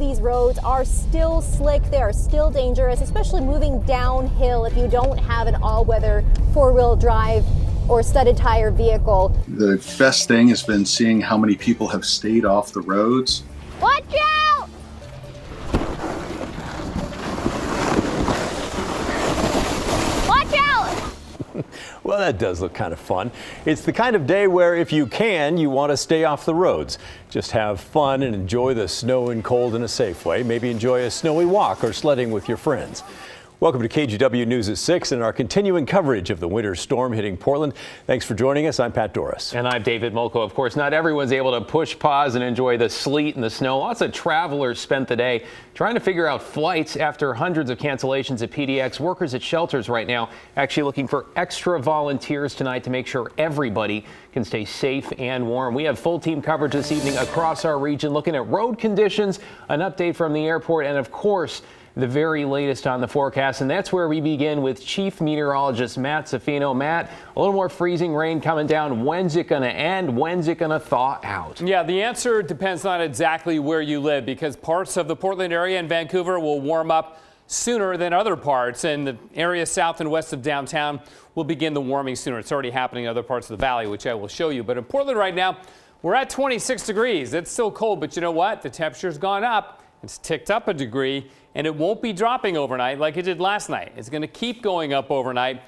these roads are still slick. They are still dangerous, especially moving downhill if you don't have an all-weather four-wheel drive or studded tire vehicle. The best thing has been seeing how many people have stayed off the roads. Watch out! Watch out! Well, that does look kind of fun. It's the kind of day where, if you can, you want to stay off the roads. Just have fun and enjoy the snow and cold in a safe way. Maybe enjoy a snowy walk or sledding with your friends. Welcome to KGW News at 6 and our continuing coverage of the winter storm hitting Portland. Thanks for joining us. I'm Pat Doris. And I'm David Molko. Of course, not everyone's able to push pause and enjoy the sleet and the snow. Lots of travelers spent the day trying to figure out flights after hundreds of cancellations at PDX. Workers at shelters right now actually looking for extra volunteers tonight to make sure everybody can stay safe and warm. We have full team coverage this evening across our region, looking at road conditions, an update from the airport, and of course, the very latest on the forecast. And that's where we begin with Chief Meteorologist Matt Zaffino. Matt, a little more freezing rain coming down. When's it going to end? When's it going to thaw out? Yeah, the answer depends on exactly where you live, because parts of the Portland area and Vancouver will warm up sooner than other parts, and the area south and west of downtown will begin the warming sooner. It's already happening in other parts of the valley, which I will show you. But in Portland right now, we're at 26 degrees. It's still cold, but you know what? The temperature's gone up. It's ticked up a degree, and it won't be dropping overnight like it did last night. It's going to keep going up overnight,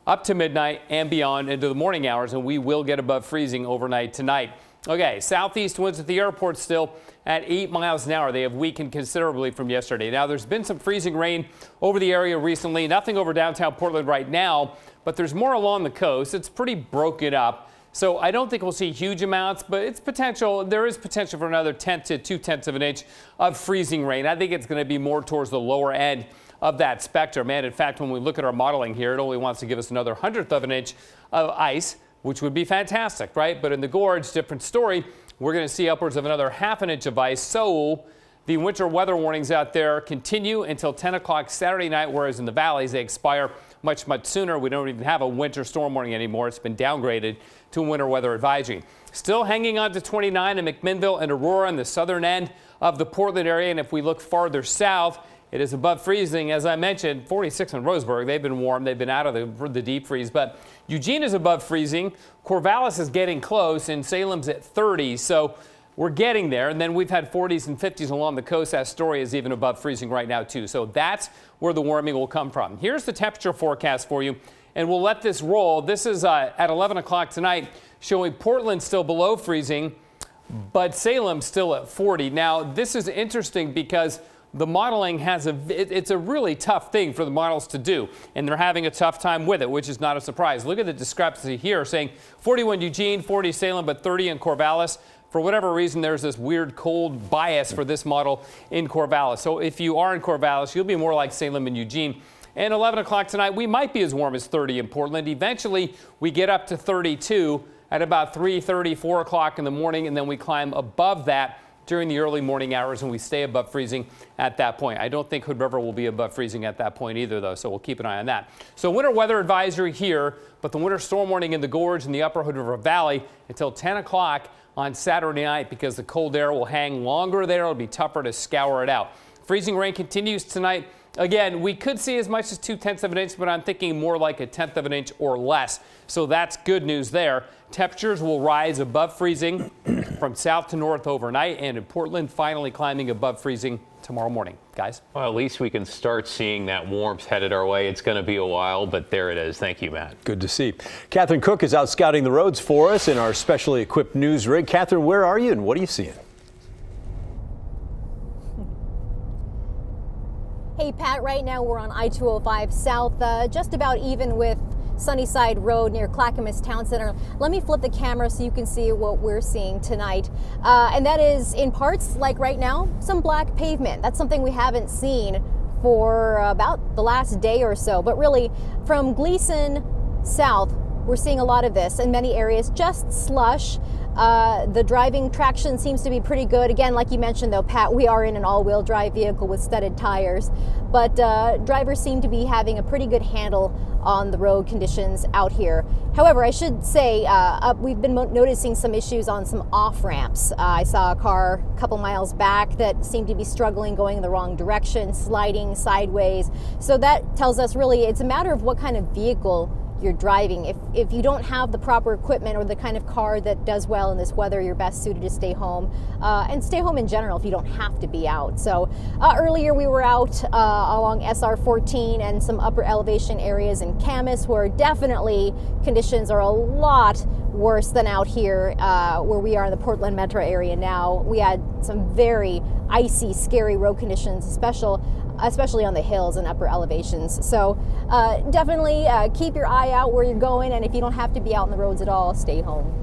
up to midnight and beyond into the morning hours, and we will get above freezing overnight tonight. Okay, southeast winds at the airport still at 8 miles an hour. They have weakened considerably from yesterday. Now, there's been some freezing rain over the area recently. Nothing over downtown Portland right now, but there's more along the coast. It's pretty broken up. So I don't think we'll see huge amounts, but it's potential. There is potential for another 1/10 to 2/10 of an inch of freezing rain. I think it's going to be more towards the lower end of that spectrum. And in fact, when we look at our modeling here, it only wants to give us another 1/100th of an inch of ice, which would be fantastic, right? But in the gorge, different story. We're going to see upwards of another 1/2 inch of ice. So the winter weather warnings out there continue until 10 o'clock Saturday night, whereas in the valleys, they expire much, much sooner. We don't even have a winter storm warning anymore. It's been downgraded to a winter weather advisory. Still hanging on to 29 in McMinnville and Aurora on the southern end of the Portland area. And if we look farther south, it is above freezing. As I mentioned, 46 in Roseburg. They've been warm. They've been out of the deep freeze. But Eugene is above freezing. Corvallis is getting close, and Salem's at 30. So we're getting there. And then we've had 40s and 50s along the coast. Astoria is even above freezing right now, too. So that's where the warming will come from. Here's the temperature forecast for you, and we'll let this roll. This is at 11 o'clock tonight, showing Portland still below freezing, but Salem still at 40. Now, this is interesting because the modeling has it's a really tough thing for the models to do, and they're having a tough time with it, which is not a surprise. Look at the discrepancy here, saying 41 Eugene, 40 Salem, but 30 in Corvallis. For whatever reason, there's this weird cold bias for this model in Corvallis. So if you are in Corvallis, you'll be more like Salem and Eugene. And 11 o'clock tonight, we might be as warm as 30 in Portland. Eventually, we get up to 32 at about 3:30, 4 o'clock in the morning, and then we climb above that during the early morning hours, and we stay above freezing at that point. I don't think Hood River will be above freezing at that point either, though, so we'll keep an eye on that. So winter weather advisory here, but the winter storm warning in the gorge and the upper Hood River Valley until 10 o'clock on Saturday night, because the cold air will hang longer there. It'll be tougher to scour it out. Freezing rain continues tonight. Again, we could see as much as 2/10 of an inch, but I'm thinking more like 1/10 of an inch or less. So that's good news there. Temperatures will rise above freezing from south to north overnight, and in Portland, finally climbing above freezing tomorrow morning. Guys? Well, at least we can start seeing that warmth headed our way. It's going to be a while, but there it is. Thank you, Matt. Good to see. Catherine Cook is out scouting the roads for us in our specially equipped news rig. Catherine, where are you and what are you seeing? Hey, Pat, right now we're on I-205 South, just about even with Sunnyside Road near Clackamas Town Center. Let me flip the camera so you can see what we're seeing tonight. And that is, in parts, like right now, some black pavement. That's something we haven't seen for about the last day or so. But really, from Gleason South we're seeing a lot of this in many areas, just slush. The driving traction seems to be pretty good. Again, like you mentioned though, Pat, we are in an all-wheel drive vehicle with studded tires, but drivers seem to be having a pretty good handle on the road conditions out here. However, I should say we've been noticing some issues on some off-ramps. I saw a car a couple miles back that seemed to be struggling, going in the wrong direction, sliding sideways. So that tells us really it's a matter of what kind of vehicle you're driving. If you don't have the proper equipment or the kind of car that does well in this weather, you're best suited to stay home and stay home in general if you don't have to be out. So earlier we were out along SR 14 and some upper elevation areas in Camas where definitely conditions are a lot worse than out here where we are in the Portland metro area now. We had some very icy, scary road conditions, especially on the hills and upper elevations. So definitely keep your eye out where you're going, and if you don't have to be out on the roads at all, stay home.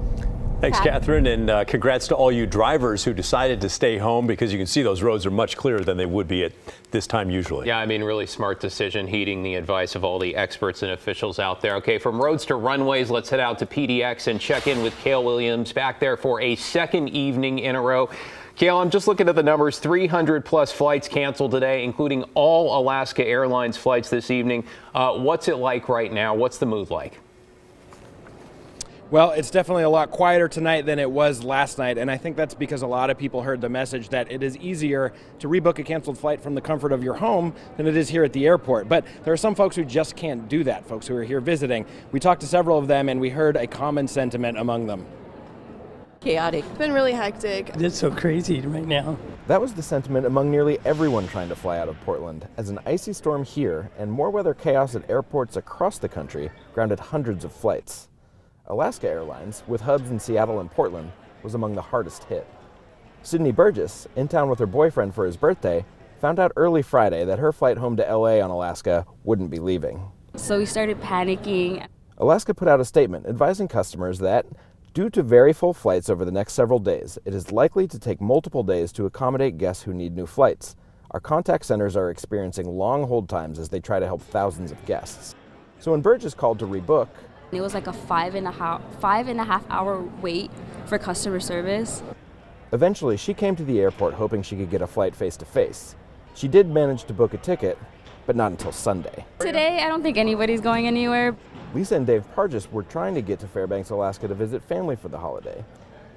Thanks, Pat? Catherine, and congrats to all you drivers who decided to stay home, because you can see those roads are much clearer than they would be at this time usually. Yeah, I mean, really smart decision, heeding the advice of all the experts and officials out there. Okay, from roads to runways, let's head out to PDX and check in with Cale Williams back there for a second evening in a row. Cale, I'm just looking at the numbers, 300 plus flights canceled today, including all Alaska Airlines flights this evening. What's it like right now? What's the mood like? Well, it's definitely a lot quieter tonight than it was last night, and I think that's because a lot of people heard the message that it is easier to rebook a canceled flight from the comfort of your home than it is here at the airport. But there are some folks who just can't do that, folks who are here visiting. We talked to several of them, and we heard a common sentiment among them. Chaotic. It's been really hectic. It's so crazy right now. That was the sentiment among nearly everyone trying to fly out of Portland, as an icy storm here and more weather chaos at airports across the country grounded hundreds of flights. Alaska Airlines, with hubs in Seattle and Portland, was among the hardest hit. Sydney Burgess, in town with her boyfriend for his birthday, found out early Friday that her flight home to LA on Alaska wouldn't be leaving. So we started panicking. Alaska put out a statement advising customers that, due to very full flights over the next several days, it is likely to take multiple days to accommodate guests who need new flights. Our contact centers are experiencing long hold times as they try to help thousands of guests. So when Burgess called to rebook, It was like a five and a half hour wait for customer service. Eventually, she came to the airport hoping she could get a flight face-to-face. She did manage to book a ticket, but not until Sunday. Today, I don't think anybody's going anywhere. Lisa and Dave Pargis were trying to get to Fairbanks, Alaska to visit family for the holiday.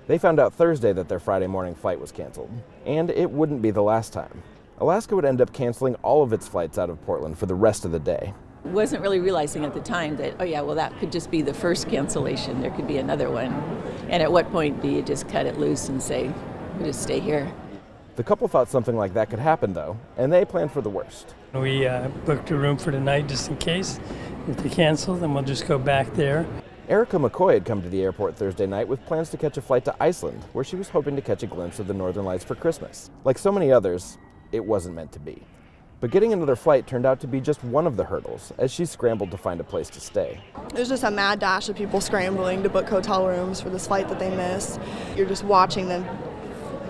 They found out Thursday that their Friday morning flight was canceled, and it wouldn't be the last time. Alaska would end up canceling all of its flights out of Portland for the rest of the day. Wasn't really realizing at the time that, oh yeah, well that could just be the first cancellation. There could be another one. And at what point do you just cut it loose and say, we'll just stay here? The couple thought something like that could happen though, and they planned for the worst. We booked a room for tonight just in case. If they cancel, then we'll just go back there. Erica McCoy had come to the airport Thursday night with plans to catch a flight to Iceland, where she was hoping to catch a glimpse of the Northern Lights for Christmas. Like so many others, it wasn't meant to be. But getting another flight turned out to be just one of the hurdles as she scrambled to find a place to stay. There's just a mad dash of people scrambling to book hotel rooms for this flight that they missed. You're just watching them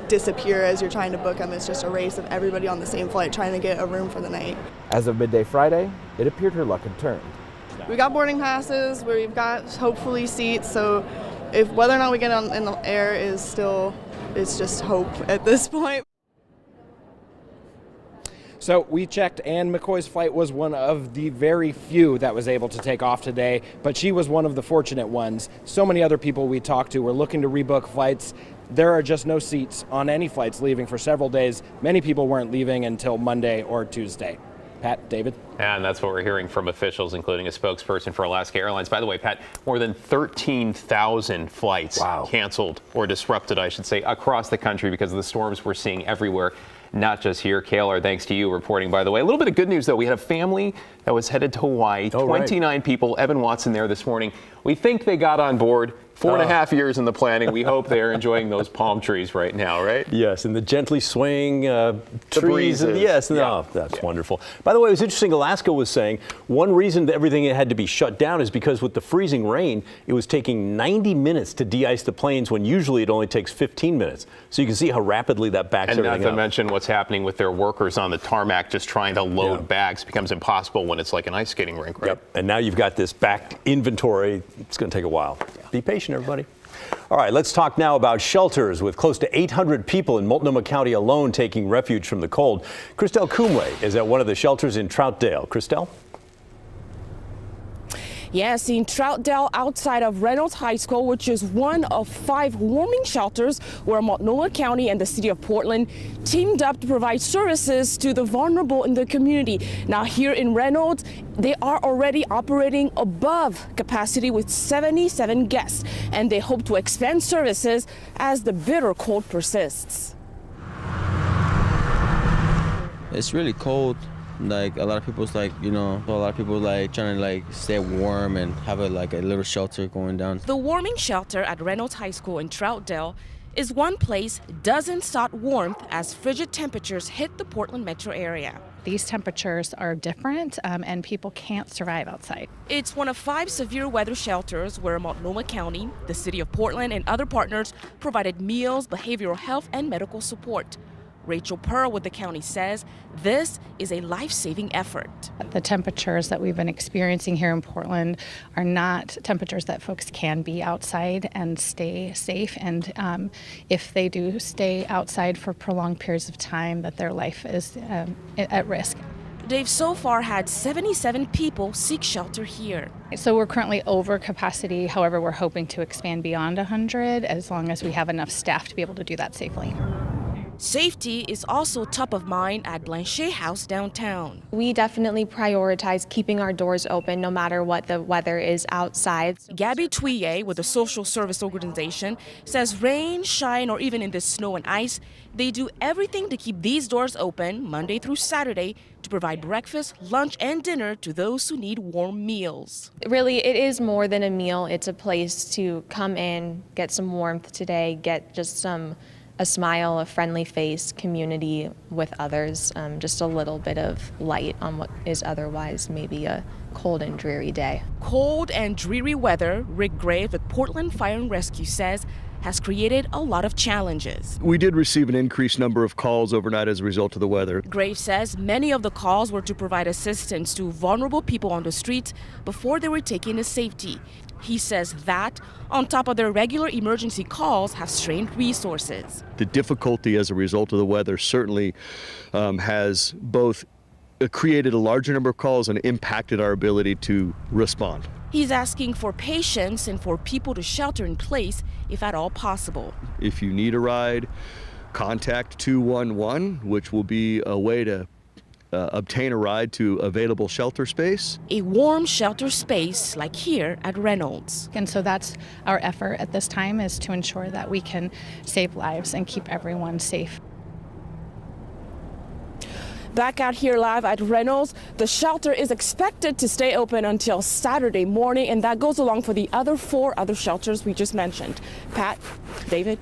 disappear as you're trying to book them. It's just a race of everybody on the same flight trying to get a room for the night. As of midday Friday, it appeared her luck had turned. We got boarding passes, we've got hopefully seats, so if whether or not we get on in the air is still, it's just hope at this point. So we checked, and McCoy's flight was one of the very few that was able to take off today, but she was one of the fortunate ones. So many other people we talked to were looking to rebook flights. There are just no seats on any flights leaving for several days. Many people weren't leaving until Monday or Tuesday. Pat, David? And that's what we're hearing from officials, including a spokesperson for Alaska Airlines. By the way, Pat, more than 13,000 flights canceled or disrupted, I should say, across the country because of the storms we're seeing everywhere, not just here. Cale, our thanks to you reporting, by the way. A little bit of good news, though. We had a family that was headed to Hawaii, 29 people. Evan Watson there this morning. We think they got on board 4.5 years in the planning. We hope they're enjoying those palm trees right now, right? Yes, and the gently swaying trees. And breezes. That's wonderful. By the way, it was interesting. Alaska was saying one reason that everything had to be shut down is because with the freezing rain, it was taking 90 minutes to de-ice the planes when usually it only takes 15 minutes. So you can see how rapidly that backs everything up. And not to mention what's happening with their workers on the tarmac just trying to load bags. It becomes impossible when it's like an ice skating rink, right? Yep. And now you've got this backed inventory. It's going to take a while. Be patient, everybody. All right, let's talk now about shelters with close to 800 people in Multnomah County alone taking refuge from the cold. Christelle Kumwe is at one of the shelters in Troutdale. Christelle? Yes, in Troutdale outside of Reynolds High School, which is one of 5 warming shelters where Multnomah County and the city of Portland teamed up to provide services to the vulnerable in the community. Now here in Reynolds, they are already operating above capacity with 77 guests, and they hope to expand services as the bitter cold persists. It's really cold. Like a lot of people's like, a lot of people like trying to like stay warm and have a little shelter going down. The warming shelter at Reynolds High School in Troutdale is one place doesn't sought warmth as frigid temperatures hit the Portland metro area. These temperatures are different and people can't survive outside. It's one of 5 severe weather shelters where Multnomah County, the city of Portland, and other partners provided meals, behavioral health, and medical support. Rachel Pearl with the county says this is a life-saving effort. The temperatures that we've been experiencing here in Portland are not temperatures that folks can be outside and stay safe. And if they do stay outside for prolonged periods of time, that their life is at risk. They've so far had 77 people seek shelter here. So we're currently over capacity. However, we're hoping to expand beyond 100 as long as we have enough staff to be able to do that safely. Safety is also top of mind at Blanchet House downtown. We definitely prioritize keeping our doors open no matter what the weather is outside. Gabby Tuye with the social service organization says rain, shine, or even in the snow and ice, they do everything to keep these doors open Monday through Saturday to provide breakfast, lunch, and dinner to those who need warm meals. Really, it is more than a meal. It's a place to come in, get some warmth today, get just a smile, a friendly face, community with others, just a little bit of light on what is otherwise maybe a cold and dreary day. Cold and dreary weather, Rick Graves with Portland Fire and Rescue says, has created a lot of challenges. We did receive an increased number of calls overnight as a result of the weather. Graves says many of the calls were to provide assistance to vulnerable people on the streets before they were taken to safety. He says that, on top of their regular emergency calls, have strained resources. The difficulty as a result of the weather certainly has both created a larger number of calls and impacted our ability to respond. He's asking for patience and for people to shelter in place if at all possible. If you need a ride, contact 211, which will be a way to obtain a ride to available shelter space. A warm shelter space like here at Reynolds. And so that's our effort at this time, is to ensure that we can save lives and keep everyone safe. Back out here live at Reynolds, the shelter is expected to stay open until Saturday morning, and that goes along for the other 4 other shelters we just mentioned. Pat, David.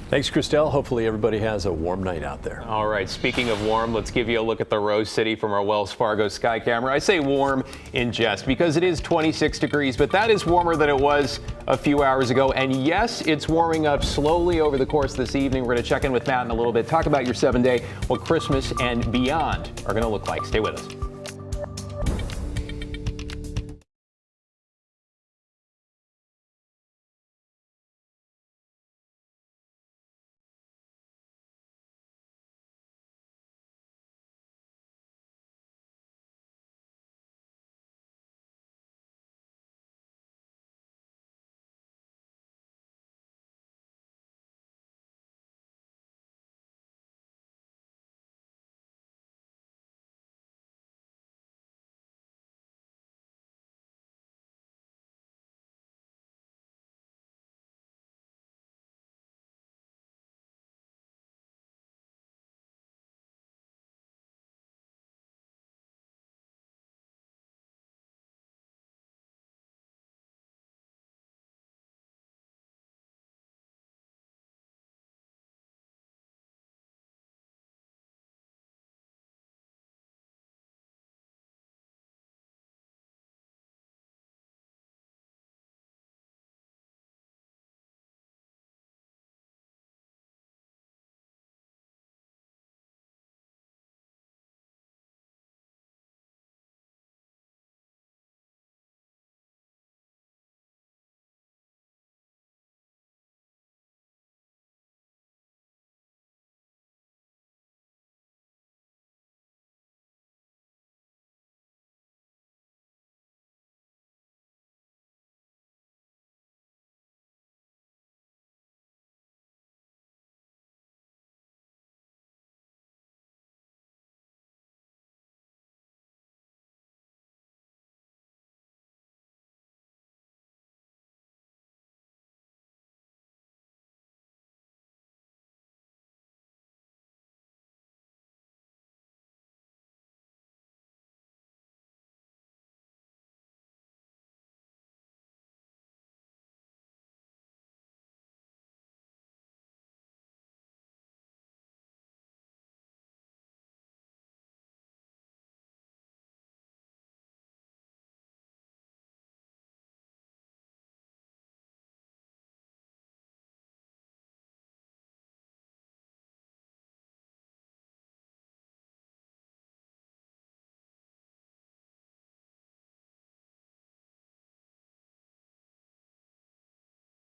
Thanks, Christelle. Hopefully everybody has a warm night out there. All right, speaking of warm, let's give you a look at the Rose City from our Wells Fargo sky camera. I say warm in jest because it is 26 degrees, but that is warmer than it was a few hours ago. And yes, it's warming up slowly over the course of this evening. We're going to check in with Matt in a little bit, talk about your 7-day, what Christmas and beyond are going to look like. Stay with us.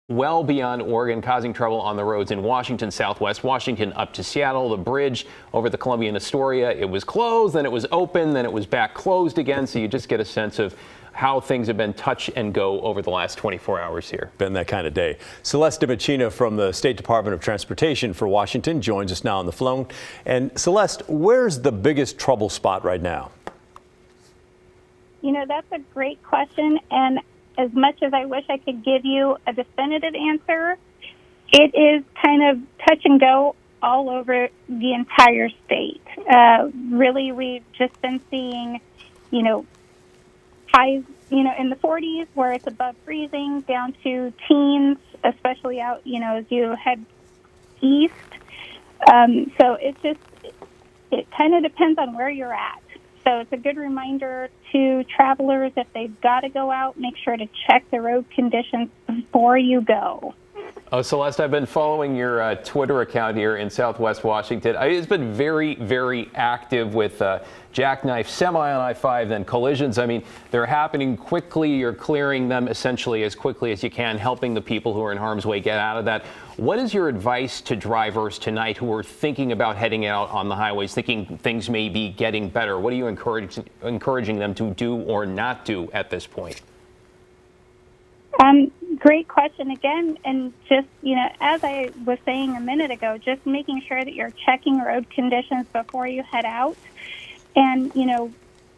well beyond Oregon, causing trouble on the roads in Washington, southwest Washington up to Seattle. The bridge over the Columbia and Astoria, it was closed, then it was open, then it was back closed again. So you just get a sense of how things have been touch and go over the last 24 hours here. Been that kind of day. Celeste DiMachina from the State Department of Transportation for Washington joins us now on the phone. And Celeste, where's the biggest trouble spot right now? You know, that's a great question. And as much as I wish I could give you a definitive answer, it is kind of touch and go all over the entire state. Really, we've just been seeing, highs, in the 40s where it's above freezing, down to teens, especially out, as you head east. So it kind of depends on where you're at. So it's a good reminder to travelers, if they've got to go out, make sure to check the road conditions before you go. Oh, Celeste, I've been following your Twitter account here in Southwest Washington. It's been very, very active with jackknife semi on I-5, then collisions. I mean, they're happening quickly. You're clearing them essentially as quickly as you can, helping the people who are in harm's way get out of that. What is your advice to drivers tonight who are thinking about heading out on the highways, thinking things may be getting better? What are you encouraging them to do or not do at this point? Great question again. And just, as I was saying a minute ago, just making sure that you're checking road conditions before you head out. And,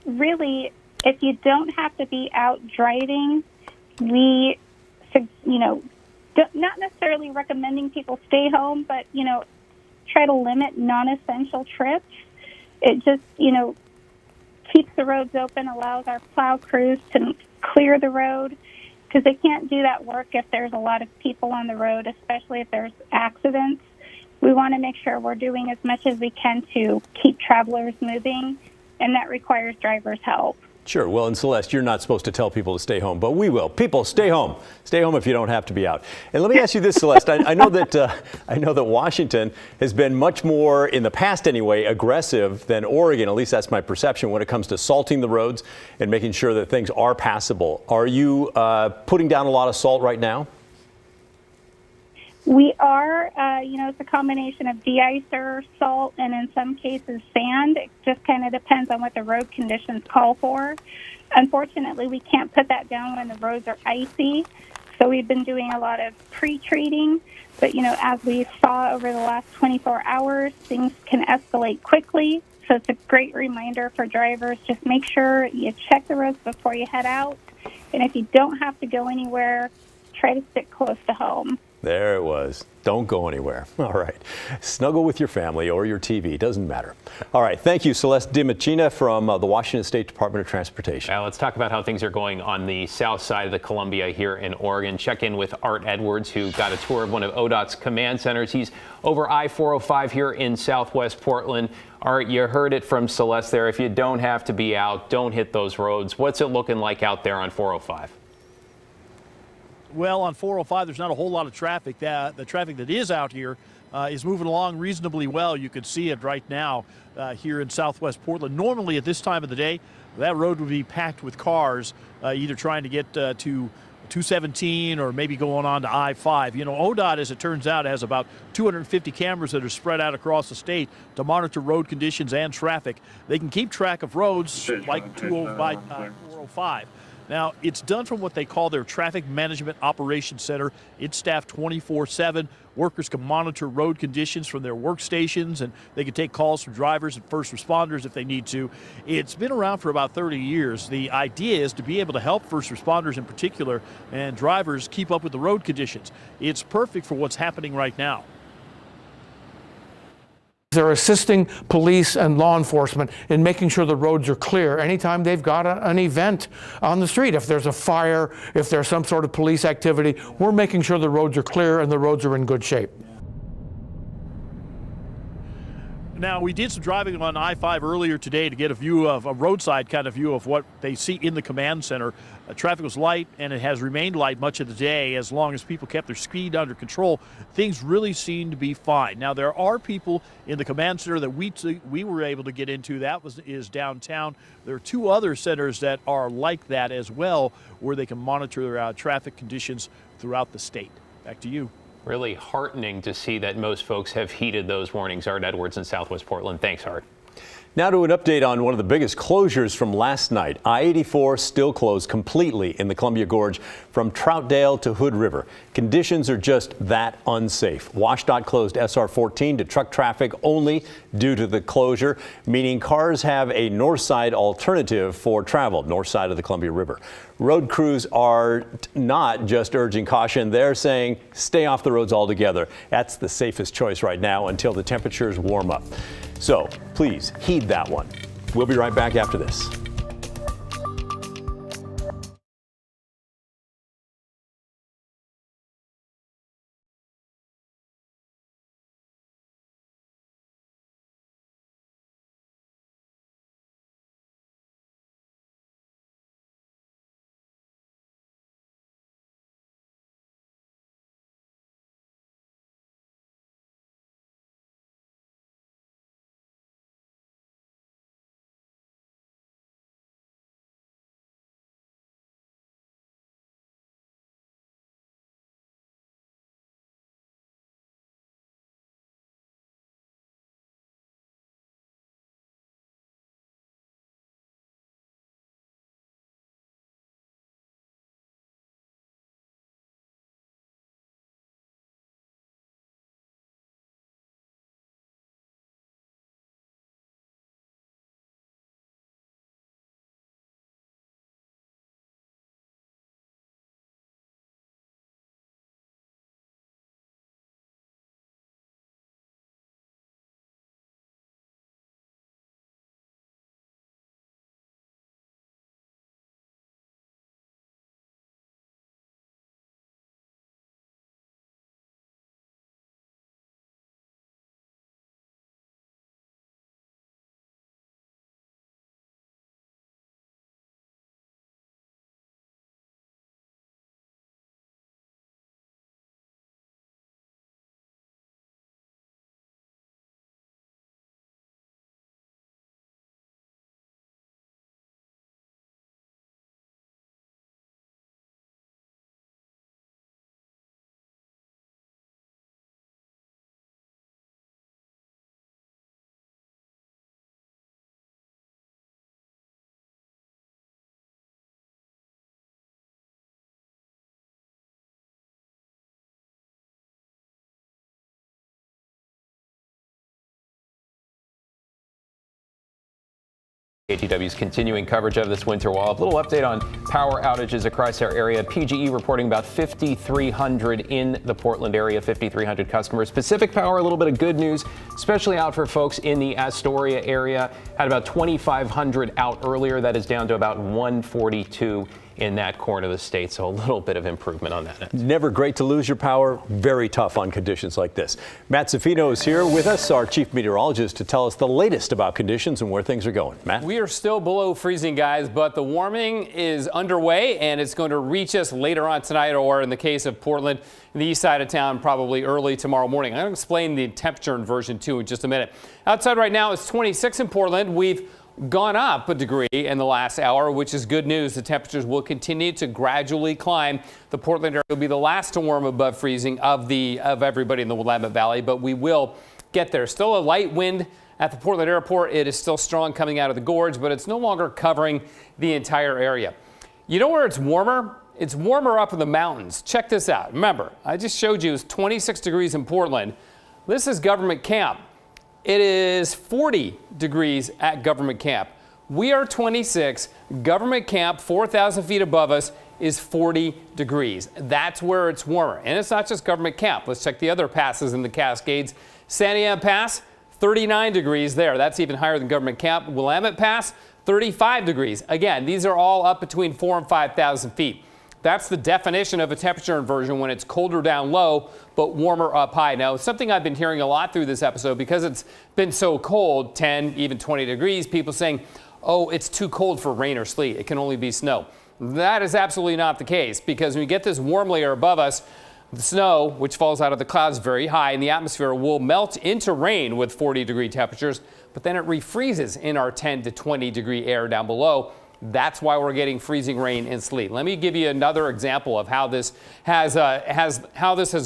really, if you don't have to be out driving, we, not necessarily recommending people stay home, but, try to limit non-essential trips. It just, keeps the roads open, allows our plow crews to clear the road, because they can't do that work if there's a lot of people on the road, especially if there's accidents. We want to make sure we're doing as much as we can to keep travelers moving, and that requires drivers' help. Sure. Well, and Celeste, you're not supposed to tell people to stay home, but we will. People, stay home. Stay home if you don't have to be out. And let me ask you this, Celeste. I know that Washington has been much more, in the past anyway, aggressive than Oregon. At least that's my perception when it comes to salting the roads and making sure that things are passable. Are you putting down a lot of salt right now? We are, it's a combination of de-icer, salt, and in some cases sand. It just kind of depends on what the road conditions call for. Unfortunately, we can't put that down when the roads are icy, so we've been doing a lot of pre-treating. But, as we saw over the last 24 hours, things can escalate quickly. So it's a great reminder for drivers. Just make sure you check the roads before you head out. And if you don't have to go anywhere, try to stick close to home. There it was. Don't go anywhere. All right. Snuggle with your family or your TV. Doesn't matter. All right. Thank you, Celeste DiMachina from the Washington State Department of Transportation. Now let's talk about how things are going on the south side of the Columbia here in Oregon. Check in with Art Edwards, who got a tour of one of ODOT's command centers. He's over I-405 here in southwest Portland. Art, you heard it from Celeste there. If you don't have to be out, don't hit those roads. What's it looking like out there on 405? Well, on 405, there's not a whole lot of traffic. The traffic that is out here is moving along reasonably well. You can see it right now here in southwest Portland. Normally at this time of the day, that road would be packed with cars, either trying to get to 217 or maybe going on to I-5. ODOT, as it turns out, has about 250 cameras that are spread out across the state to monitor road conditions and traffic. They can keep track of roads like 405. Now, it's done from what they call their Traffic Management Operations Center. It's staffed 24/7. Workers can monitor road conditions from their workstations, and they can take calls from drivers and first responders if they need to. It's been around for about 30 years. The idea is to be able to help first responders in particular and drivers keep up with the road conditions. It's perfect for what's happening right now. They're assisting police and law enforcement in making sure the roads are clear anytime they've got an event on the street. If there's a fire, if there's some sort of police activity, we're making sure the roads are clear and the roads are in good shape. Now, we did some driving on I-5 earlier today to get a roadside kind of view of what they see in the command center. Traffic was light, and it has remained light much of the day as long as people kept their speed under control. Things really seem to be fine. Now, there are people in the command center that we were able to get into. That is downtown. There are two other centers that are like that as well, where they can monitor traffic conditions throughout the state. Back to you. Really heartening to see that most folks have heeded those warnings. Art Edwards in Southwest Portland. Thanks, Art. Now to an update on one of the biggest closures from last night. I-84 still closed completely in the Columbia Gorge from Troutdale to Hood River. Conditions are just that unsafe. WashDOT closed SR 14 to truck traffic only due to the closure, meaning cars have a north side alternative for travel, north side of the Columbia River. Road crews are not just urging caution, they're saying stay off the roads altogether. That's the safest choice right now until the temperatures warm up. So please heed that one. We'll be right back after this. KTW's continuing coverage of this winter wall. A little update on power outages across our area. PGE reporting about 5,300 in the Portland area, 5,300 customers. Pacific Power, a little bit of good news, especially out for folks in the Astoria area. Had about 2,500 out earlier. That is down to about 142 in that corner of the state, so a little bit of improvement on that end. Never great to lose your power, very tough on conditions like this. Matt Zaffino is here with us, our chief meteorologist, to tell us the latest about conditions and where things are going. Matt? We are still below freezing, guys, but the warming is underway and it's going to reach us later on tonight, or in the case of Portland, the east side of town, probably early tomorrow morning. I'm going to explain the temperature inversion too in just a minute. Outside right now it's 26 in Portland. We've gone up a degree in the last hour, which is good news. The temperatures will continue to gradually climb. The Portland area will be the last to warm above freezing of everybody in the Willamette Valley, but we will get there. Still a light wind at the Portland airport. It is still strong coming out of the gorge, but it's no longer covering the entire area. You know where it's warmer? It's warmer up in the mountains. Check this out. Remember, I just showed you it's 26 degrees in Portland. This is Government Camp. It is 40 degrees at Government Camp. We are 26. Government Camp, 4,000 feet above us, is 40 degrees. That's where it's warmer. And it's not just Government Camp. Let's check the other passes in the Cascades. Santiam Pass, 39 degrees there. That's even higher than Government Camp. Willamette Pass, 35 degrees. Again, these are all up between 4,000 and 5,000 feet. That's the definition of a temperature inversion, when it's colder down low but warmer up high. Now, something I've been hearing a lot through this episode, because it's been so cold, 10, even 20 degrees, people saying, oh, it's too cold for rain or sleet. It can only be snow. That is absolutely not the case, because when we get this warm layer above us, the snow, which falls out of the clouds very high in the atmosphere, will melt into rain with 40-degree temperatures, but then it refreezes in our 10 to 20-degree air down below. That's why we're getting freezing rain and sleet. Let me give you another example of how this has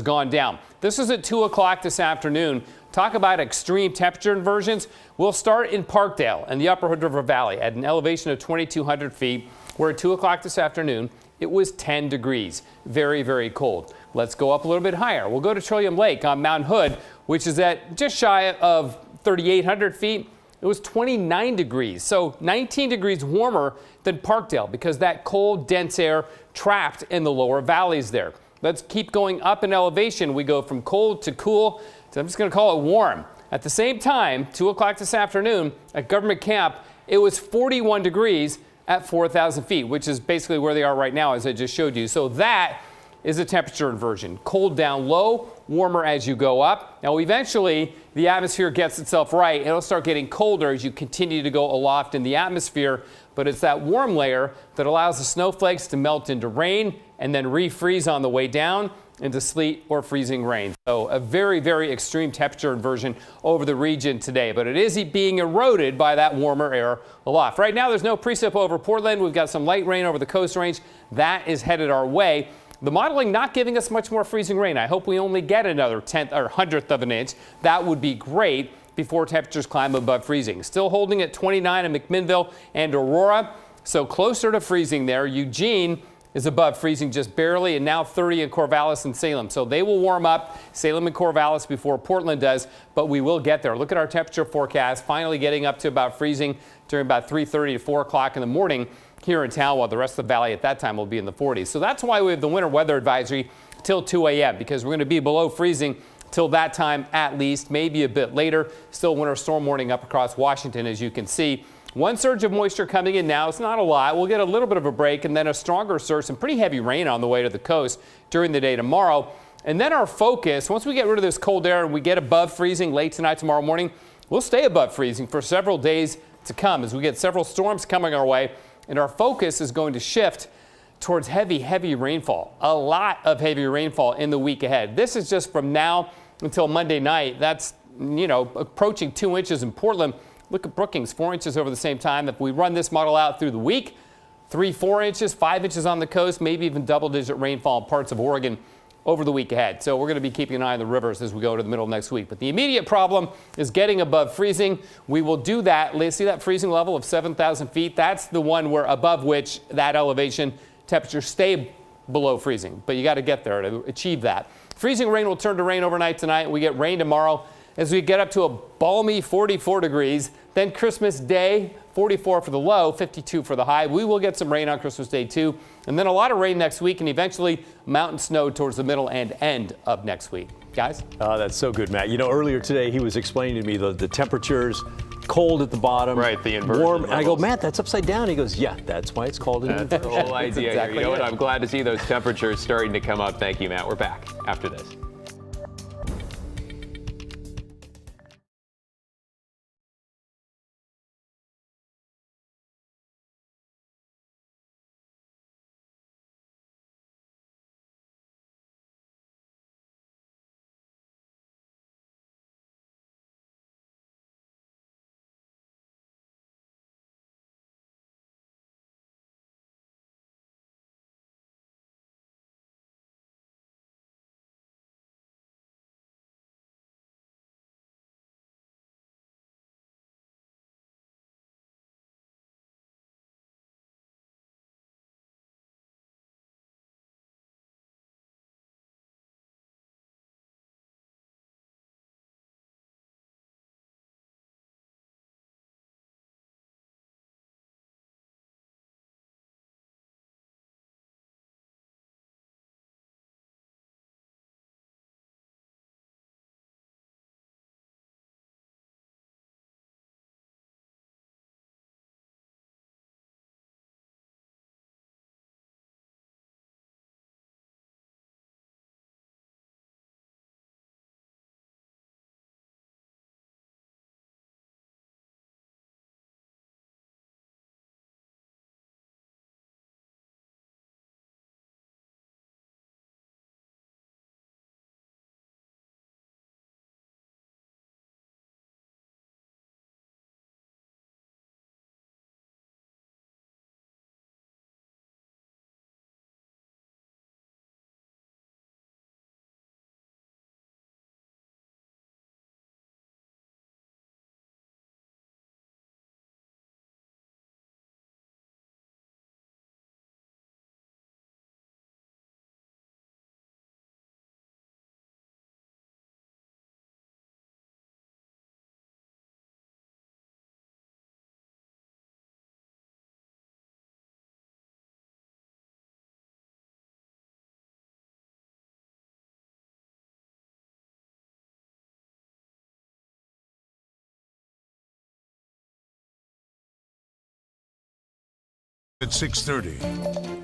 gone down. This is at 2 o'clock this afternoon. Talk about extreme temperature inversions. We'll start in Parkdale in the Upper Hood River Valley at an elevation of 2,200 feet. We're at 2 o'clock this afternoon. It was 10 degrees. Very, very cold. Let's go up a little bit higher. We'll go to Trillium Lake on Mount Hood, which is at just shy of 3,800 feet. It was 29 degrees, so 19 degrees warmer than Parkdale because that cold, dense air trapped in the lower valleys there. Let's keep going up in elevation. We go from cold to cool. I'm just going to call it warm. At the same time, 2 o'clock this afternoon at Government Camp, it was 41 degrees at 4,000 feet, which is basically where they are right now, as I just showed you. So that is a temperature inversion. Cold down low, warmer as you go up. Now, eventually, the atmosphere gets itself right. It'll start getting colder as you continue to go aloft in the atmosphere. But it's that warm layer that allows the snowflakes to melt into rain and then refreeze on the way down into sleet or freezing rain. So a very, very extreme temperature inversion over the region today, but it is being eroded by that warmer air aloft. Right now, there's no precip over Portland. We've got some light rain over the Coast Range. That is headed our way. The modeling not giving us much more freezing rain. I hope we only get another 10th or 100th of an inch. That would be great before temperatures climb above freezing. Still holding at 29 in McMinnville and Aurora, so closer to freezing there. Eugene is above freezing just barely, and now 30 in Corvallis and Salem. So they will warm up, Salem and Corvallis, before Portland does, but we will get there. Look at our temperature forecast, finally getting up to about freezing during about 3:30 to 4 o'clock in the morning here in town, while the rest of the valley at that time will be in the 40s. So that's why we have the winter weather advisory till 2 a.m., because we're going to be below freezing till that time at least, maybe a bit later. Still winter storm warning up across Washington, as you can see. One surge of moisture coming in now. It's not a lot. We'll get a little bit of a break and then a stronger surge, some pretty heavy rain on the way to the coast during the day tomorrow. And then our focus, once we get rid of this cold air and we get above freezing late tonight, tomorrow morning, we'll stay above freezing for several days to come as we get several storms coming our way. And our focus is going to shift towards heavy, heavy rainfall. A lot of heavy rainfall in the week ahead. This is just from now until Monday night. That's, approaching 2 inches in Portland. Look at Brookings, 4 inches over the same time. If we run this model out through the week, 3-4 inches, 5 inches on the coast, maybe even double-digit rainfall in parts of Oregon over the week ahead. So we're going to be keeping an eye on the rivers as we go to the middle of next week. But the immediate problem is getting above freezing. We will do that. Let's see that freezing level of 7,000 feet. That's the one where above which that elevation temperatures stay below freezing. But you got to get there to achieve that. Freezing rain will turn to rain overnight tonight. We get rain tomorrow as we get up to a balmy 44 degrees. Then Christmas Day, 44 for the low, 52 for the high. We will get some rain on Christmas Day too. And then a lot of rain next week, and eventually mountain snow towards the middle and end of next week. Guys? That's so good, Matt. Earlier today he was explaining to me the temperatures, cold at the bottom, right, the inversion warm. And I go, levels. Matt, that's upside down. He goes, yeah, that's why it's called an inversion. That's the whole idea Exactly here. You know what? it. I'm glad to see those temperatures starting to come up. Thank you, Matt. We're back after this. at 6:30.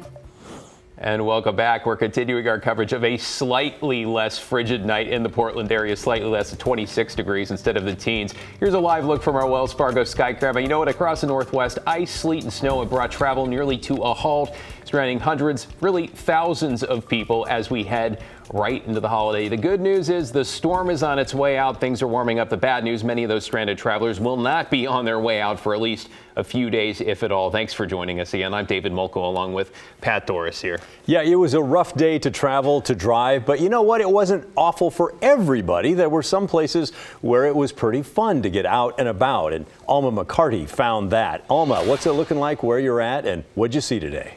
And welcome back. We're continuing our coverage of a slightly less frigid night in the Portland area, slightly less than 26 degrees instead of the teens. Here's a live look from our Wells Fargo sky crab. You know what? Across the Northwest, ice, sleet, and snow have brought travel nearly to a halt, stranding hundreds, really thousands of people as we head right into the holiday. The good news is the storm is on its way out. Things are warming up. The bad news, many of those stranded travelers will not be on their way out for at least a few days, if at all. Thanks for joining us again. I'm David Molko along with Pat Doris here. Yeah, it was a rough day to travel, to drive, but you know what? It wasn't awful for everybody. There were some places where it was pretty fun to get out and about, and Alma McCarty found that. Alma, what's it looking like where you're at, and what'd you see today?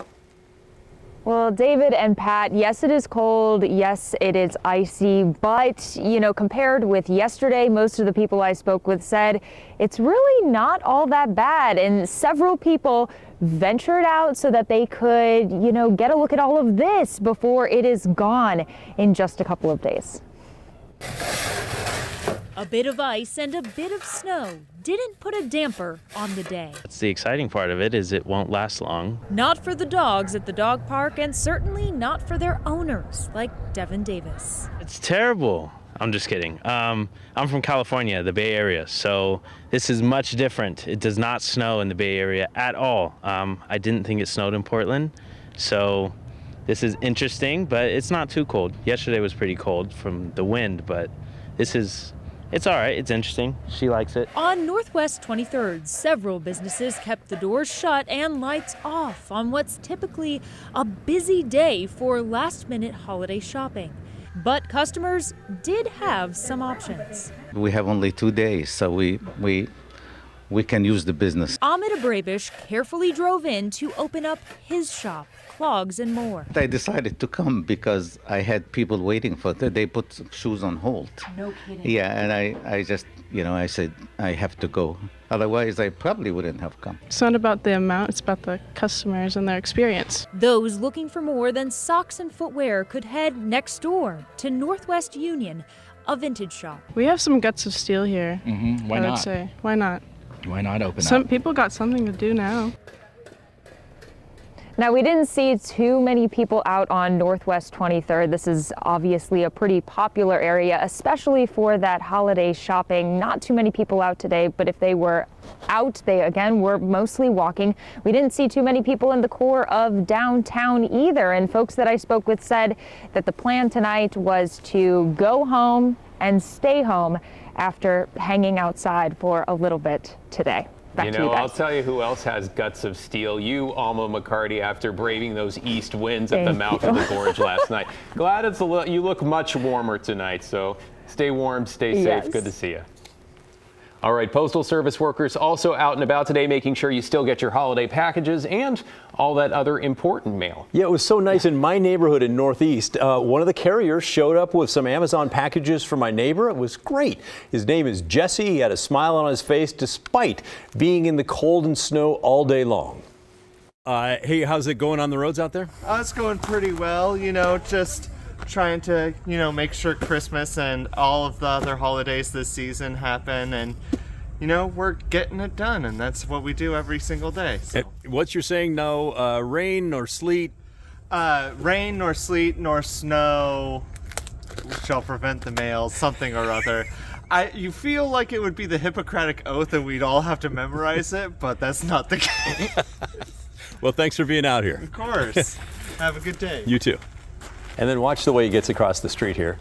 Well, David and Pat, yes, it is cold. Yes, it is icy. But, you know, compared with yesterday, most of the people I spoke with said it's really not all that bad. And several people ventured out so that they could, you know, get a look at all of this before it is gone in just a couple of days. A bit of ice and a bit of snow didn't put a damper on the day. That's the exciting part of it, is it won't last long. Not for the dogs at the dog park, and certainly not for their owners, like Devin Davis. It's terrible. I'm just kidding. I'm from California, the Bay Area, so this is much different. It does not snow in the Bay Area at all. I didn't think it snowed in Portland, so this is interesting, but it's not too cold. Yesterday was pretty cold from the wind, but it's all right. It's interesting. She likes it. On Northwest 23rd, several businesses kept the doors shut and lights off on what's typically a busy day for last-minute holiday shopping. But customers did have some options. We have only 2 days, so we can use the business. Ahmed Abrabish carefully drove in to open up his shop, clogs and more. I decided to come because I had people waiting for it. They put shoes on hold. No kidding. Yeah, and I just, I said, I have to go. Otherwise, I probably wouldn't have come. It's not about the amount, it's about the customers and their experience. Those looking for more than socks and footwear could head next door to Northwest Union, a vintage shop. We have some guts of steel here. Why I not? would say. Why not? Why not open Some up? people got something to do now. Now, we didn't see too many people out on Northwest 23rd. This is obviously a pretty popular area, especially for that holiday shopping. Not too many people out today, but if they were out, they again were mostly walking. We didn't see too many people in the core of downtown either. And folks that I spoke with said that the plan tonight was to go home and stay home after hanging outside for a little bit today. Back to you guys. I'll tell you who else has guts of steel. You, Alma McCarty, after braving those east winds at the mouth of the gorge last night. Glad you look much warmer tonight, so stay warm, stay safe. Yes. Good to see you. All right, Postal Service workers also out and about today, making sure you still get your holiday packages and all that other important mail. Yeah, it was so nice in my neighborhood in Northeast. One of the carriers showed up with some Amazon packages for my neighbor. It was great. His name is Jesse. He had a smile on his face despite being in the cold and snow all day long. Hey, how's it going on the roads out there? It's going pretty well, just trying to, make sure Christmas and all of the other holidays this season happen, and we're getting it done, and that's what we do every single day. So. What you're saying, no rain nor sleet? Rain nor sleet nor snow shall prevent the mail, something or other. You feel like it would be the Hippocratic Oath and we'd all have to memorize it, but that's not the case. Well, thanks for being out here. Of course. Have a good day. You too. And then watch the way he gets across the street here.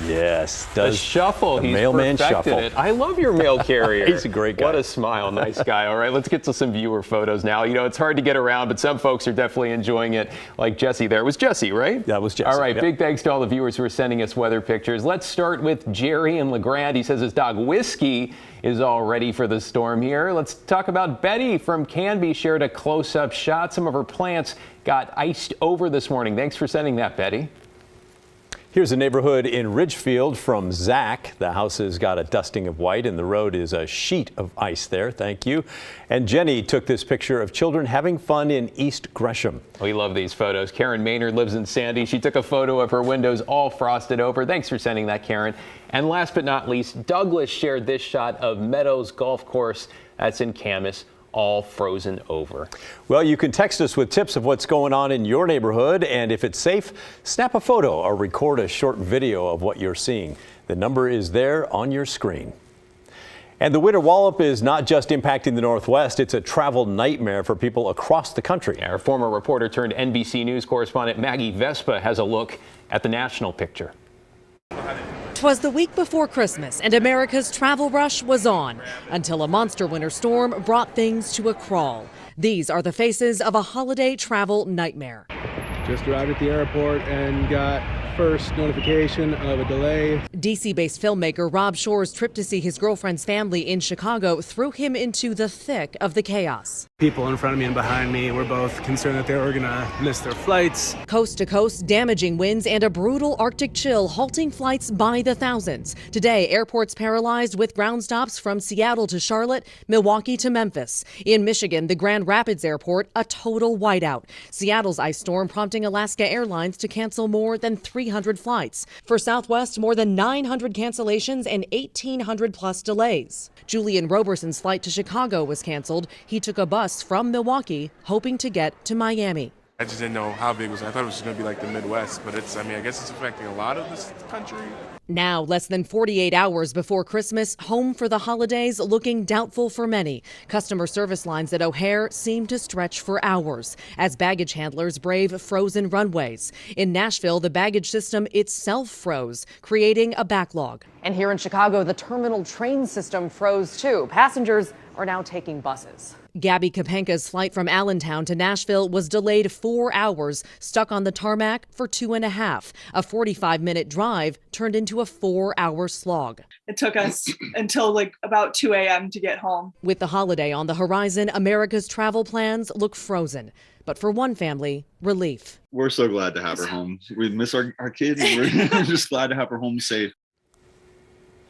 Yes, The shuffle, he's mailman perfected shuffle. it. I love your mail carrier. He's a great guy. What a smile, nice guy. All right, let's get to some viewer photos now. It's hard to get around, but some folks are definitely enjoying it, like Jesse there. It was Jesse, right? That was Jesse. All right, yep. Big thanks to all the viewers who are sending us weather pictures. Let's start with Jerry in LeGrand. He says his dog Whiskey is all ready for the storm here. Let's talk about Betty from Canby. Shared a close-up shot. Some of her plants got iced over this morning. Thanks for sending that, Betty. Here's a neighborhood in Ridgefield from Zach. The house has got a dusting of white and the road is a sheet of ice there. Thank you. And Jenny took this picture of children having fun in East Gresham. We love these photos. Karen Maynard lives in Sandy. She took a photo of her windows all frosted over. Thanks for sending that, Karen. And last but not least, Douglas shared this shot of Meadows Golf Course. That's in Camas. all frozen over. Well, you can text us with tips of what's going on in your neighborhood, and if it's safe, snap a photo or record a short video of what you're seeing. The number is there on your screen. And the winter wallop is not just impacting the Northwest, it's a travel nightmare for people across the country. Our former reporter turned NBC News correspondent Maggie Vespa has a look at the national picture. 'Twas the week before Christmas and America's travel rush was on until a monster winter storm brought things to a crawl. These are the faces of a holiday travel nightmare. Just arrived at the airport and got first notification of a delay. DC-based filmmaker Rob Shore's trip to see his girlfriend's family in Chicago threw him into the thick of the chaos. People in front of me and behind me were both concerned that they were gonna miss their flights. Coast to coast, damaging winds and a brutal Arctic chill halting flights by the thousands. Today, airports paralyzed with ground stops from Seattle to Charlotte, Milwaukee to Memphis. In Michigan, the Grand Rapids Airport, a total whiteout. Seattle's ice storm prompting Alaska Airlines to cancel more than 300 flights. For Southwest, more than 900 cancellations and 1,800 plus delays. Julian Roberson's flight to Chicago was canceled. He took a bus from Milwaukee, hoping to get to Miami. I just didn't know how big it was. I thought it was just going to be like the Midwest, but I guess it's affecting a lot of this country. Now, less than 48 hours before Christmas, home for the holidays looking doubtful for many. Customer service lines at O'Hare seem to stretch for hours as baggage handlers brave frozen runways. In Nashville, the baggage system itself froze, creating a backlog. And here in Chicago, the terminal train system froze too. Passengers are now taking buses. Gabby Kapenka's flight from Allentown to Nashville was delayed 4 hours, stuck on the tarmac for 2.5. A 45-minute drive turned into a 4-hour slog. It took us until about 2 a.m. to get home. With the holiday on the horizon, America's travel plans look frozen. But for one family, relief. We're so glad to have her home. We miss our kids. And we're just glad to have her home safe.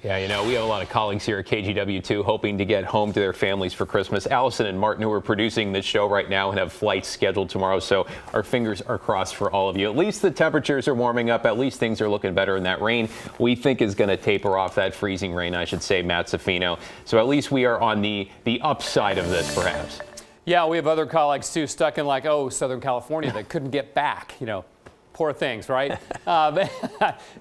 Yeah, we have a lot of colleagues here at KGW2 hoping to get home to their families for Christmas. Allison and Martin, who are producing this show right now and have flights scheduled tomorrow, so our fingers are crossed for all of you. At least the temperatures are warming up. At least things are looking better, and that rain we think is going to taper off, that freezing rain, I should say, Matt Safino. So at least we are on the upside of this, perhaps. Yeah, we have other colleagues, too, stuck in Southern California that couldn't get back, Poor things, right?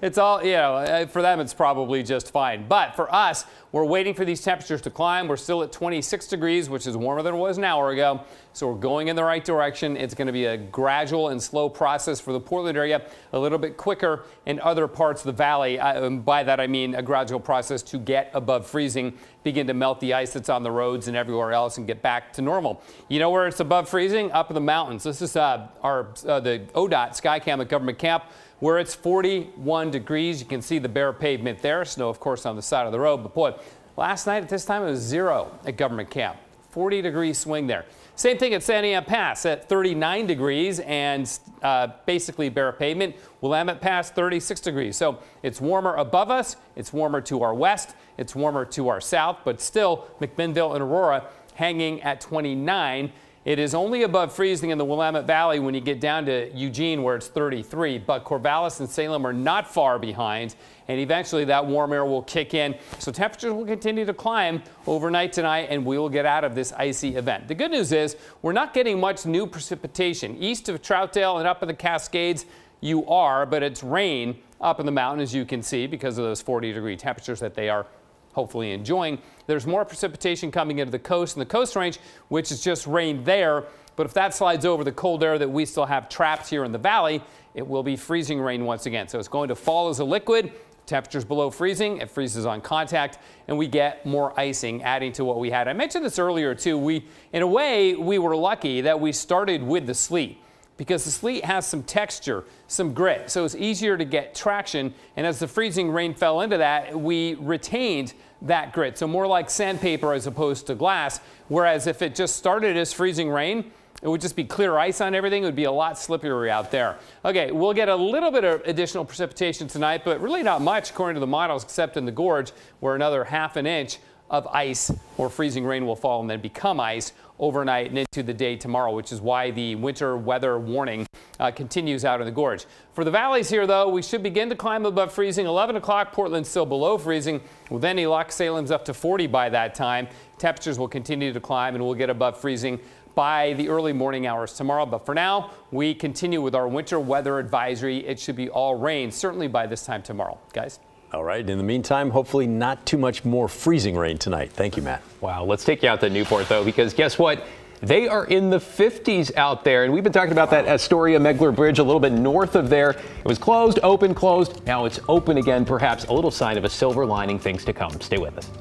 It's all, for them, it's probably just fine. But for us, we're waiting for these temperatures to climb. We're still at 26 degrees, which is warmer than it was an hour ago. So we're going in the right direction. It's going to be a gradual and slow process for the Portland area, a little bit quicker in other parts of the valley. By that, I mean a gradual process to get above freezing, begin to melt the ice that's on the roads and everywhere else and get back to normal. You know where it's above freezing? Up in the mountains. This is the ODOT Skycam at Government Camp, where it's 41 degrees. You can see the bare pavement there. Snow, of course, on the side of the road. But boy, last night at this time it was 0 at Government Camp. 40-degree swing there. Same thing at Santiam Pass at 39 degrees and basically bare pavement. Willamette Pass 36 degrees. So it's warmer above us. It's warmer to our west. It's warmer to our south. But still, McMinnville and Aurora hanging at 29. It is only above freezing in the Willamette Valley when you get down to Eugene, where it's 33. But Corvallis and Salem are not far behind, and eventually that warm air will kick in. So temperatures will continue to climb overnight tonight, and we will get out of this icy event. The good news is we're not getting much new precipitation. East of Troutdale and up in the Cascades, you are, but it's rain up in the mountain, as you can see, because of those 40-degree temperatures that they are hopefully enjoying. There's more precipitation coming into the coast and the Coast Range, which is just rain there. But if that slides over the cold air that we still have trapped here in the valley, it will be freezing rain once again. So it's going to fall as a liquid. Temperatures below freezing, it freezes on contact, and we get more icing, adding to what we had. I mentioned this earlier too. In a way, we were lucky that we started with the sleet, because the sleet has some texture, some grit, so it's easier to get traction. And as the freezing rain fell into that, we retained that grit, so more like sandpaper as opposed to glass. Whereas if it just started as freezing rain, it would just be clear ice on everything. It would be a lot slipperier out there. Okay, we'll get a little bit of additional precipitation tonight, but really not much according to the models, except in the gorge, where another ½ an inch of ice, or freezing rain will fall and then become ice overnight and into the day tomorrow, which is why the winter weather warning continues out in the gorge. For the valleys here, though, we should begin to climb above freezing. 11 o'clock, Portland's still below freezing. With any luck, Salem's up to 40 by that time. Temperatures will continue to climb and we'll get above freezing by the early morning hours tomorrow. But for now, we continue with our winter weather advisory. It should be all rain, certainly by this time tomorrow. Guys? All right. In the meantime, hopefully not too much more freezing rain tonight. Thank you, Matt. Wow. Let's take you out to Newport, though, because guess what? They are in the 50s out there. And we've been talking about that Astoria-Megler Bridge a little bit north of there. It was closed, open, closed. Now it's open again. Perhaps a little sign of a silver lining, things to come. Stay with us.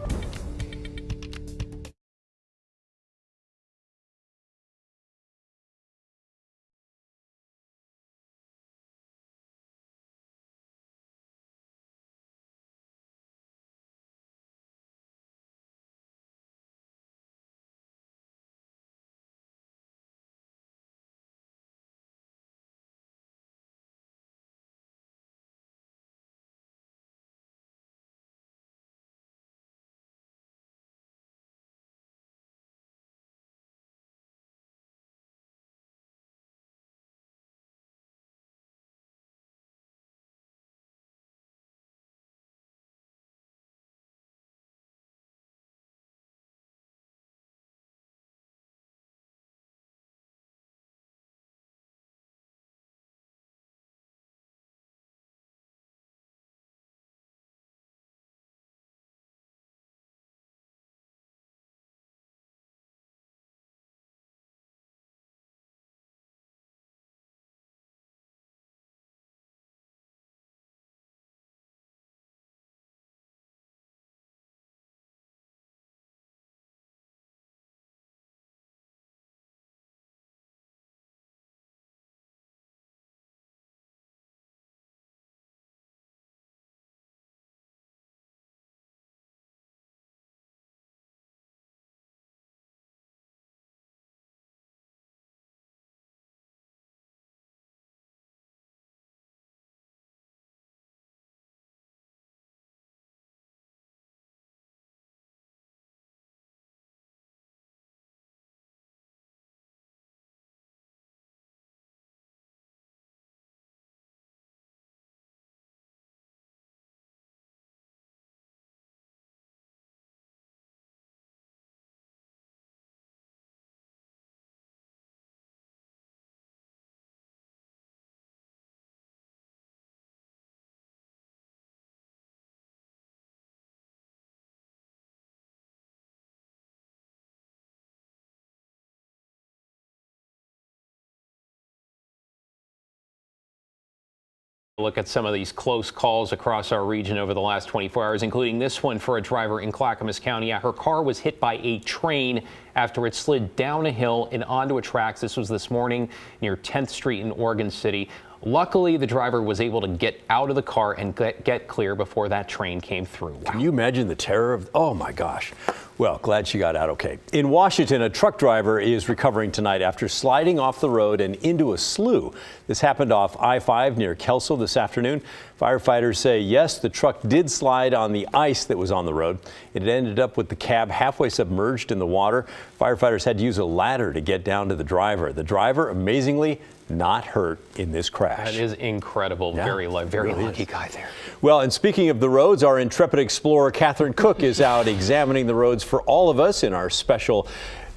Look at some of these close calls across our region over the last 24 hours, including this one for a driver in Clackamas County. Her car was hit by a train after it slid down a hill and onto a tracks. This was this morning near 10th Street in Oregon City. Luckily, the driver was able to get out of the car and get clear before that train came through. Wow. Can you imagine the terror of, oh my gosh. Well, glad she got out okay. In Washington, a truck driver is recovering tonight after sliding off the road and into a slough. This happened off I-5 near Kelso this afternoon. Firefighters say, yes, the truck did slide on the ice that was on the road. It ended up with the cab halfway submerged in the water. Firefighters had to use a ladder to get down to the driver. The driver, amazingly, not hurt in this crash. That is incredible. Yeah, very really lucky guy there. Well, and speaking of the roads, our intrepid explorer Catherine Cook is out examining the roads for all of us in our special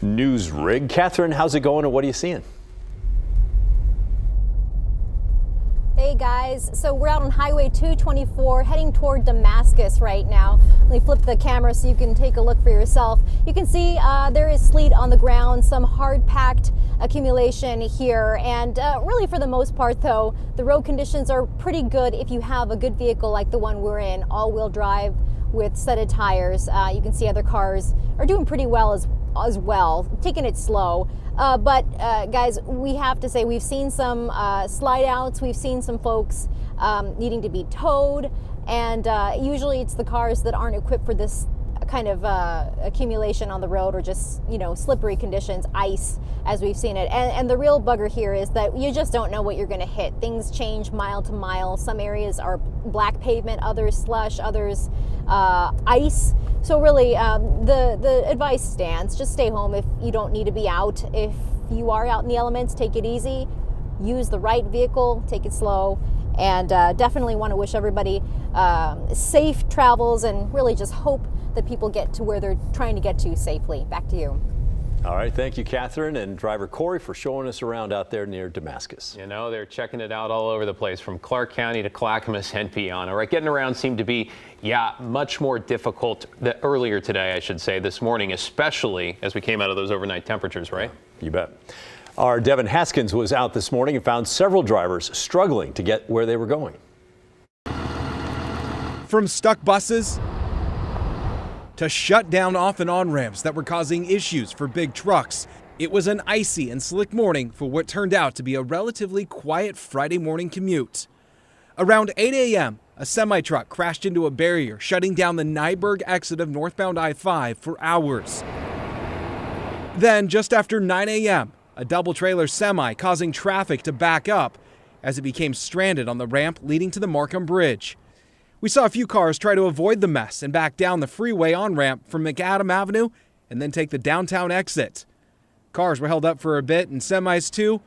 news rig. Catherine, how's it going and what are you seeing? Hey guys, so we're out on Highway 224 heading toward Damascus right now. Let me flip the camera so you can take a look for yourself. You can see there is sleet on the ground, some hard-packed accumulation here, and really for the most part though, the road conditions are pretty good if you have a good vehicle like the one we're in, all-wheel drive with studded tires. You can see other cars are doing pretty well as well, taking it slow. But guys, we have to say we've seen some slide outs, we've seen some folks needing to be towed, and usually it's the cars that aren't equipped for this kind of accumulation on the road, or just, you know, slippery conditions, ice, as we've seen it. And the real bugger here is that you just don't know what you're going to hit. Things change mile to mile. Some areas are black pavement, others slush, others ice. So really, the advice stands. Just stay home if you don't need to be out. If you are out in the elements, take it easy. Use the right vehicle, take it slow. And definitely want to wish everybody safe travels, and really just hope that people get to where they're trying to get to safely. Back to you. All right. Thank you, Catherine, and driver Corey, for showing us around out there near Damascus. You know, they're checking it out all over the place, from Clark County to Clackamas and beyond. All right, getting around seemed to be, much more difficult earlier today, I should say, this morning, especially as we came out of those overnight temperatures, right? You bet. Our Devin Haskins was out this morning and found several drivers struggling to get where they were going. From stuck buses to shut down off and on ramps that were causing issues for big trucks, it was an icy and slick morning for what turned out to be a relatively quiet Friday morning commute. Around 8 a.m., a semi-truck crashed into a barrier, shutting down the Nyberg exit of northbound I-5 for hours. Then, just after 9 a.m., a double-trailer semi causing traffic to back up as it became stranded on the ramp leading to the Markham Bridge. We saw a few cars try to avoid the mess and back down the freeway on-ramp from McAdam Avenue and then take the downtown exit. Cars were held up for a bit, and semis too,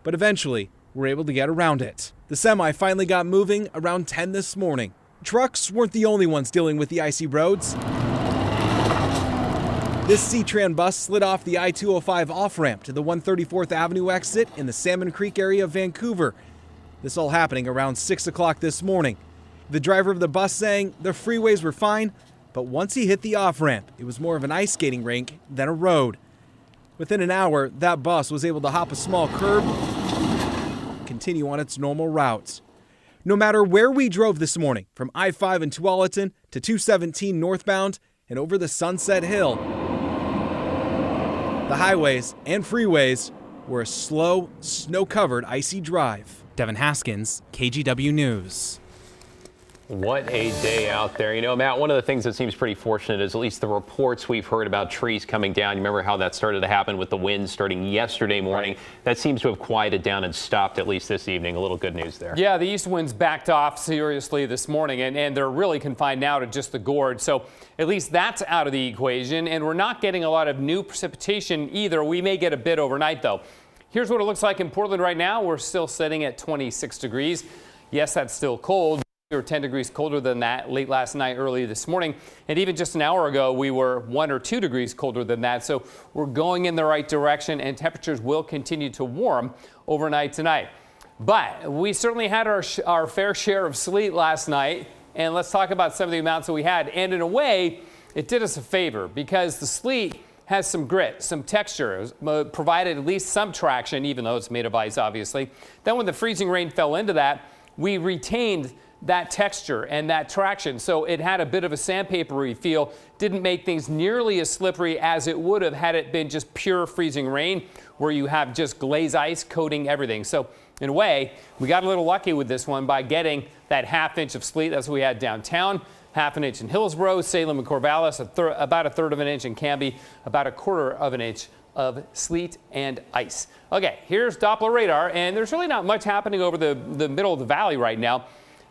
but eventually were able to get around it. The semi finally got moving around 10 this morning. Trucks weren't the only ones dealing with the icy roads. This C-Tran bus slid off the I-205 off-ramp to the 134th Avenue exit in the Salmon Creek area of Vancouver. This all happening around 6 o'clock this morning. The driver of the bus saying the freeways were fine, but once he hit the off-ramp, it was more of an ice skating rink than a road. Within an hour, that bus was able to hop a small curb and continue on its normal route. No matter where we drove this morning, from I-5 in Tualatin to 217 northbound and over the Sunset Hill, the highways and freeways were a slow, snow-covered, icy drive. Devin Haskins, KGW News. What a day out there. You know, Matt, one of the things that seems pretty fortunate is at least the reports we've heard about trees coming down. You remember how that started to happen with the winds starting yesterday morning? Right. That seems to have quieted down and stopped at least this evening. A little good news there. Yeah, the east winds backed off seriously this morning, and they're really confined now to just the gorge. So at least that's out of the equation, and we're not getting a lot of new precipitation either. We may get a bit overnight, though. Here's what it looks like in Portland right now. We're still sitting at 26 degrees. Yes, that's still cold. We were 10 degrees colder than that late last night, early this morning. And even just an hour ago, we were 1 or 2 degrees colder than that. So we're going in the right direction, and temperatures will continue to warm overnight tonight. But we certainly had our fair share of sleet last night. And let's talk about some of the amounts that we had. And in a way, it did us a favor, because the sleet has some grit, some texture, provided at least some traction, even though it's made of ice, obviously. Then when the freezing rain fell into that, we retained that texture and that traction. So it had a bit of a sandpapery feel, didn't make things nearly as slippery as it would have had it been just pure freezing rain, where you have just glaze ice coating everything. So in a way, we got a little lucky with this one by getting that ½ inch of sleet. That's what we had downtown, ½ inch in Hillsborough, Salem and Corvallis, about 1/3 of an inch in Canby, about 1/4 of an inch of sleet and ice. Okay, here's Doppler radar, and there's really not much happening over the middle of the valley right now.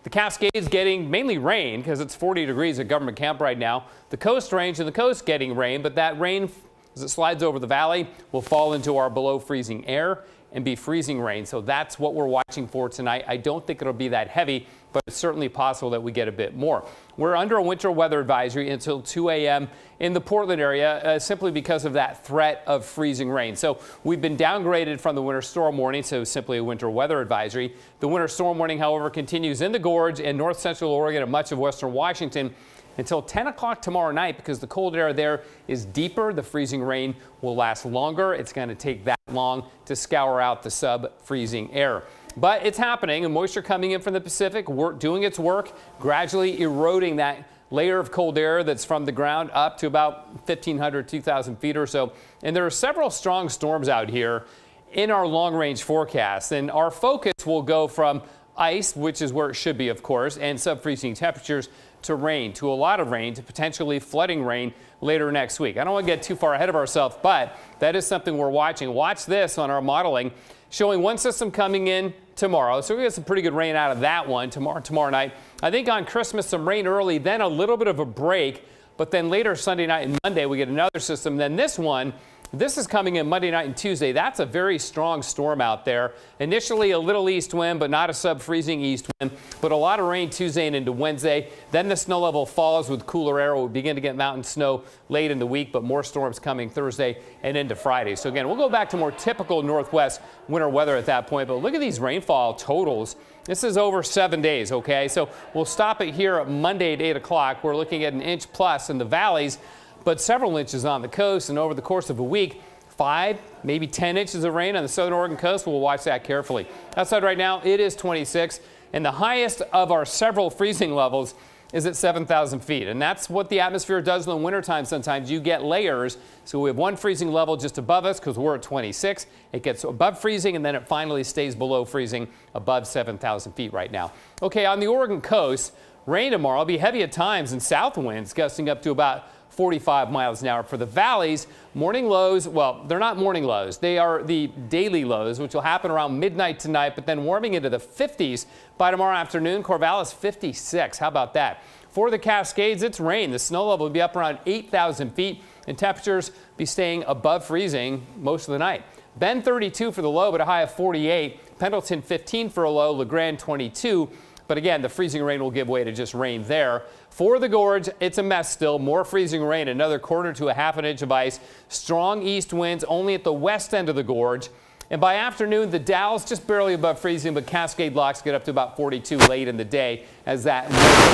The Cascades getting mainly rain, because it's 40 degrees at Government Camp right now. The Coast Range and the coast getting rain, but that rain, as it slides over the valley, will fall into our below freezing air and be freezing rain. So that's what we're watching for tonight. I don't think it'll be that heavy, but it's certainly possible that we get a bit more. We're under a winter weather advisory until 2 a.m. in the Portland area, simply because of that threat of freezing rain. So we've been downgraded from the winter storm warning, so simply a winter weather advisory. The winter storm warning, however, continues in the gorge and north central Oregon and much of western Washington until 10 o'clock tomorrow night, because the cold air there is deeper. The freezing rain will last longer. It's going to take that long to scour out the sub-freezing air. But it's happening, and moisture coming in from the Pacific, doing its work, gradually eroding that layer of cold air that's from the ground up to about 1,500, 2,000 feet or so. And there are several strong storms out here in our long-range forecast, and our focus will go from ice, which is where it should be, of course, and sub-freezing temperatures, to rain, to a lot of rain, to potentially flooding rain later next week. I don't want to get too far ahead of ourselves, but that is something we're watching. Watch this on our modeling, showing one system coming in tomorrow. So we get some pretty good rain out of that one tomorrow night. I think on Christmas, some rain early, then a little bit of a break, but then later Sunday night and Monday, we get another system. Then this one, this is coming in Monday night and Tuesday. That's a very strong storm out there. Initially a little east wind, but not a sub-freezing east wind, but a lot of rain Tuesday and into Wednesday. Then the snow level falls with cooler air. We'll begin to get mountain snow late in the week, but more storms coming Thursday and into Friday. So again, we'll go back to more typical Northwest winter weather at that point, but look at these rainfall totals. This is over 7 days, okay? So we'll stop it here at Monday at 8 o'clock. We're looking at an inch plus in the valleys, but several inches on the coast, and over the course of a week, 5, maybe 10 inches of rain on the southern Oregon coast. We'll watch that carefully. Outside right now, it is 26, and the highest of our several freezing levels is at 7,000 feet. And that's what the atmosphere does in the wintertime. Sometimes you get layers. So we have one freezing level just above us because we're at 26. It gets above freezing, and then it finally stays below freezing above 7,000 feet right now. Okay, on the Oregon coast, rain tomorrow will be heavy at times and south winds gusting up to about 45 miles an hour. For the valleys, morning lows, well, they're not morning lows. They are the daily lows, which will happen around midnight tonight, but then warming into the 50s by tomorrow afternoon. Corvallis 56. How about that? For the Cascades, it's rain. The snow level will be up around 8,000 feet, and temperatures be staying above freezing most of the night. Bend 32 for the low, but a high of 48. Pendleton 15 for a low. LeGrand 22. But again, the freezing rain will give way to just rain there. For the gorge, it's a mess still. More freezing rain, another quarter to a half an inch of ice. Strong east winds only at the west end of the gorge. And by afternoon, the Dalles just barely above freezing, but Cascade locks get up to about 42 late in the day as that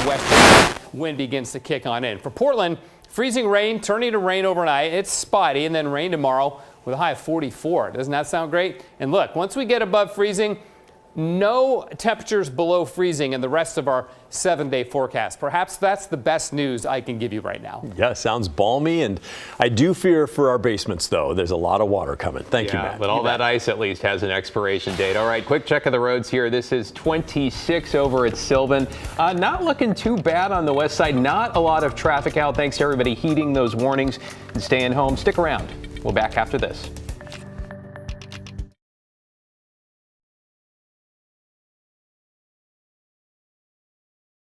west wind begins to kick on in. For Portland, freezing rain turning to rain overnight. It's spotty, and then rain tomorrow with a high of 44. Doesn't that sound great? And look, once we get above freezing, no temperatures below freezing in the rest of our 7-day forecast. Perhaps that's the best news I can give you right now. Yeah, sounds balmy, and I do fear for our basements, though. There's a lot of water coming. Thank you, Matt. But all that ice at least has an expiration date. All right, quick check of the roads here. This is 26 over at Sylvan. Not looking too bad on the west side. Not a lot of traffic out. Thanks to everybody heeding those warnings and staying home. Stick around. We'll be back after this.